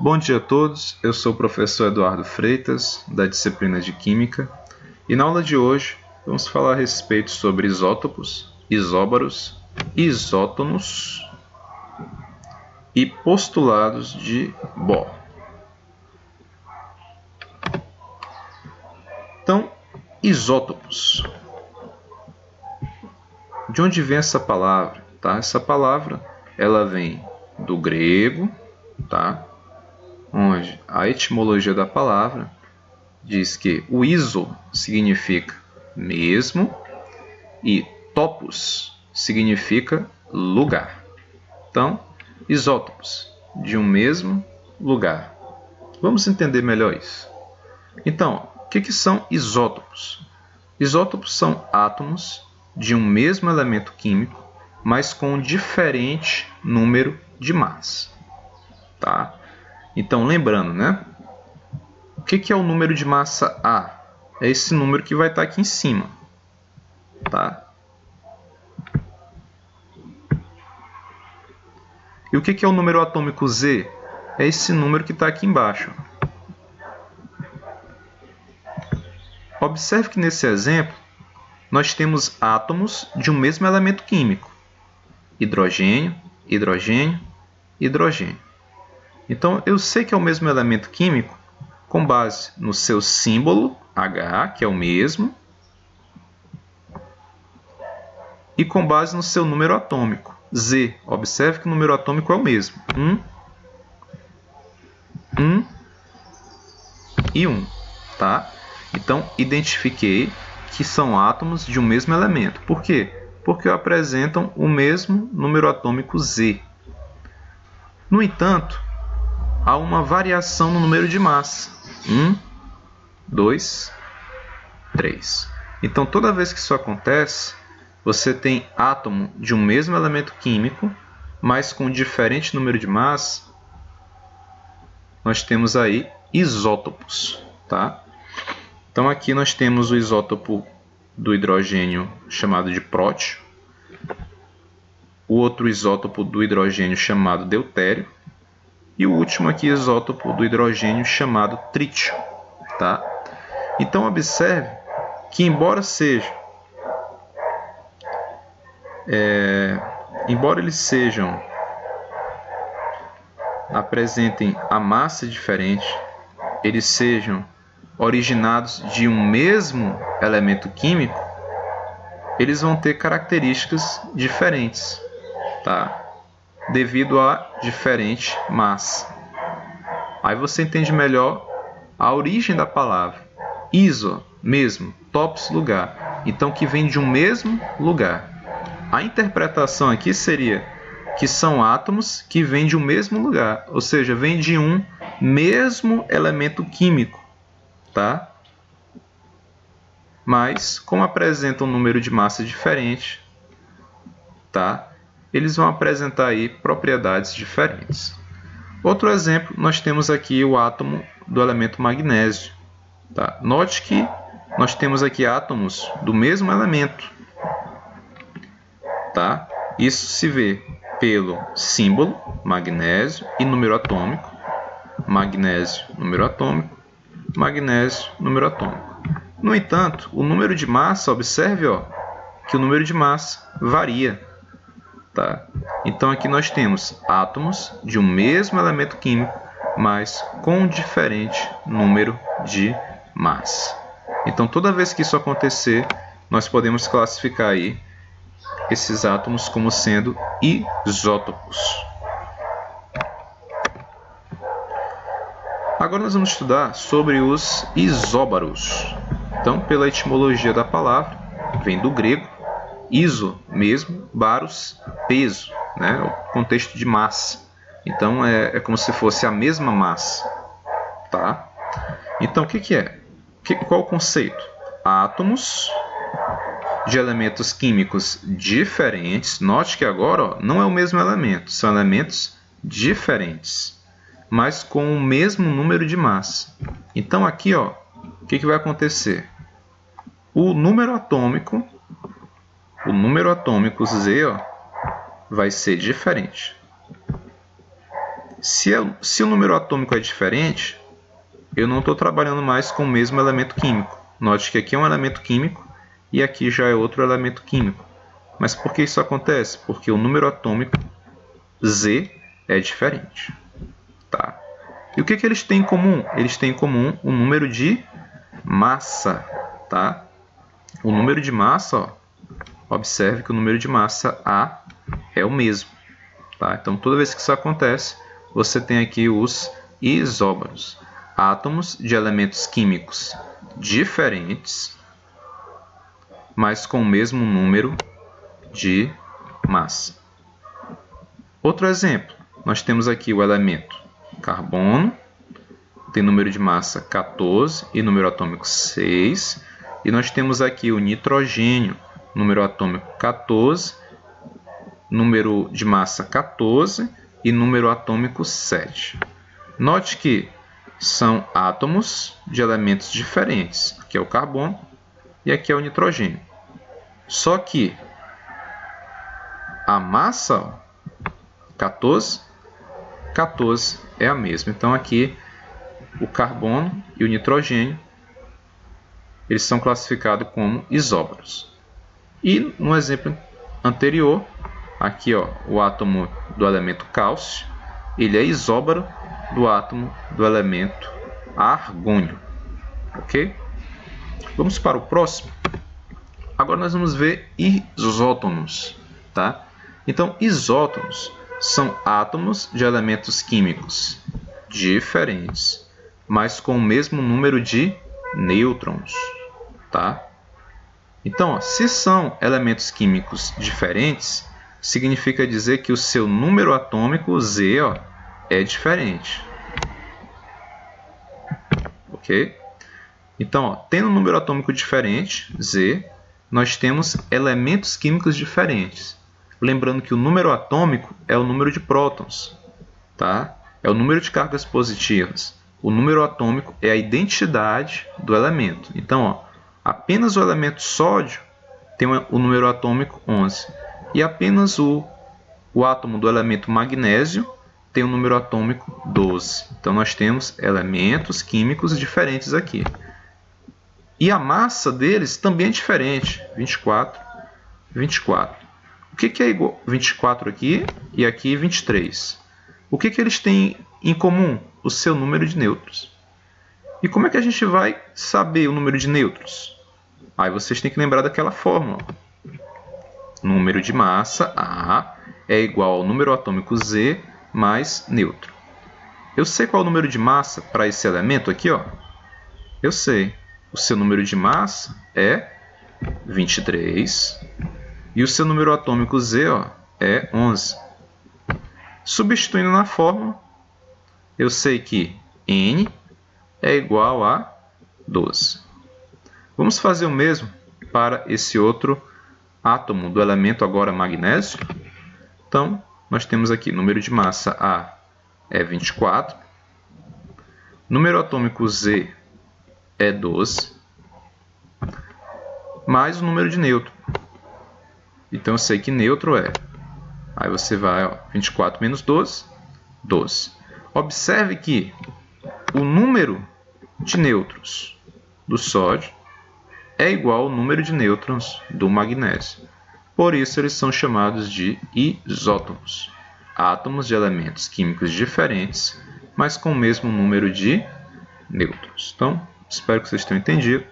Bom dia a todos, eu sou o professor Eduardo Freitas, da disciplina de Química, e na aula de hoje vamos falar a respeito sobre isótopos, isóbaros, isótonos e postulados de Bohr. Então, isótopos. De onde vem essa palavra? Tá? Essa palavra ela vem do grego, tá? Onde a etimologia da palavra diz que o iso significa mesmo e topos significa lugar. Então, isótopos de um mesmo lugar. Vamos entender melhor isso. Então, o que são isótopos? Isótopos são átomos de um mesmo elemento químico, mas com um diferente número de massas. Tá? Então, lembrando, né? O que é o número de massa A? É esse número que vai estar aqui em cima. Tá? E o que é o número atômico Z? É esse número que está aqui embaixo. Observe que nesse exemplo, nós temos átomos de um mesmo elemento químico. Hidrogênio, hidrogênio, hidrogênio. Então, eu sei que é o mesmo elemento químico com base no seu símbolo, H, que é o mesmo, e com base no seu número atômico, Z. Observe que o número atômico é o mesmo, 1 e 1. Tá? Então, identifiquei que são átomos de um mesmo elemento. Por quê? Porque apresentam o mesmo número atômico Z. No entanto, há uma variação no número de massa. 1, 2, 3. Então, toda vez que isso acontece, você tem átomo de um mesmo elemento químico, mas com diferente número de massa. Nós temos aí isótopos. Tá? Então, aqui nós temos o isótopo do hidrogênio chamado de prótio, o outro isótopo do hidrogênio chamado deutério, e o último aqui isótopo do hidrogênio chamado trítio. Tá? Então, observe que embora eles apresentem a massa diferente, eles sejam originados de um mesmo elemento químico, eles vão ter características diferentes, tá? Devido a diferente massa. Aí você entende melhor a origem da palavra. Iso, mesmo, topos, lugar. Então, que vem de um mesmo lugar. A interpretação aqui seria que são átomos que vêm de um mesmo lugar, ou seja, vêm de um mesmo elemento químico, tá? Mas, como apresentam um número de massa diferente, tá? Eles vão apresentar aí propriedades diferentes. Outro exemplo, nós temos aqui o átomo do elemento magnésio. Tá? Note que nós temos aqui átomos do mesmo elemento. Tá? Isso se vê pelo símbolo, magnésio, e número atômico. Magnésio, número atômico. Magnésio, número atômico. No entanto, o número de massa, observe que o número de massa varia. Tá? Então, aqui nós temos átomos de um mesmo elemento químico, mas com diferente número de massa. Então, toda vez que isso acontecer, nós podemos classificar aí esses átomos como sendo isótopos. Agora nós vamos estudar sobre os isóbaros. Então, pela etimologia da palavra, vem do grego, iso, mesmo, baros, peso, né? O contexto de massa. Então, é como se fosse a mesma massa. Tá? Então, o que é? Qual o conceito? Átomos de elementos químicos diferentes. Note que agora não é o mesmo elemento, são elementos diferentes, mas com o mesmo número de massa. Então, aqui, o que vai acontecer? O número atômico Z vai ser diferente. Se o número atômico é diferente, eu não estou trabalhando mais com o mesmo elemento químico. Note que aqui é um elemento químico e aqui já é outro elemento químico. Mas por que isso acontece? Porque o número atômico Z é diferente. Tá? E o que eles têm em comum? Eles têm em comum o número de massa. Tá? O número de massa, ó, observe que o número de massa A é o mesmo. Tá? Então, toda vez que isso acontece, você tem aqui os isóbaros. Átomos de elementos químicos diferentes, mas com o mesmo número de massa. Outro exemplo, nós temos aqui o elemento carbono, tem número de massa 14 e número atômico 6. E nós temos aqui o nitrogênio, número atômico 14, número de massa 14 e número atômico 7. Note que são átomos de elementos diferentes. Aqui é o carbono e aqui é o nitrogênio. Só que a massa 14 é a mesma. Então aqui o carbono e o nitrogênio eles são classificados como isóbaros. E no exemplo anterior, aqui ó, o átomo do elemento cálcio, ele é isóbaro do átomo do elemento argônio. Ok? Vamos para o próximo. Agora nós vamos ver isótonos. Tá? Então, isótonos são átomos de elementos químicos diferentes, mas com o mesmo número de nêutrons. Tá? Então, ó, se são elementos químicos diferentes, significa dizer que o seu número atômico Z ó, é diferente. Ok? Então, ó, tendo um número atômico diferente, Z, nós temos elementos químicos diferentes. Lembrando que o número atômico é o número de prótons, tá? É o número de cargas positivas. O número atômico é a identidade do elemento. Então, ó, apenas o elemento sódio tem o número atômico 11. E apenas o átomo do elemento magnésio tem o número atômico 12. Então, nós temos elementos químicos diferentes aqui. E a massa deles também é diferente. 24, 24. O que é igual 24 aqui e aqui 23? O que eles têm em comum? O seu número de nêutrons. E como é que a gente vai saber o número de nêutrons? Aí vocês têm que lembrar daquela fórmula. Número de massa, A, é igual ao número atômico Z mais nêutron. Eu sei qual é o número de massa para esse elemento aqui, ó. Eu sei. O seu número de massa é 23. E o seu número atômico Z ó, é 11. Substituindo na fórmula, eu sei que N é igual a 12. Vamos fazer o mesmo para esse outro átomo do elemento agora magnésio. Então, nós temos aqui número de massa A é 24. Número atômico Z é 12. Mais o número de nêutron. Então, eu sei que nêutron é. Aí você vai, ó, 24 menos 12, 12. Observe que o número de nêutrons do sódio é igual ao número de nêutrons do magnésio. Por isso, eles são chamados de isótopos. Átomos de elementos químicos diferentes, mas com o mesmo número de nêutrons. Então, espero que vocês tenham entendido.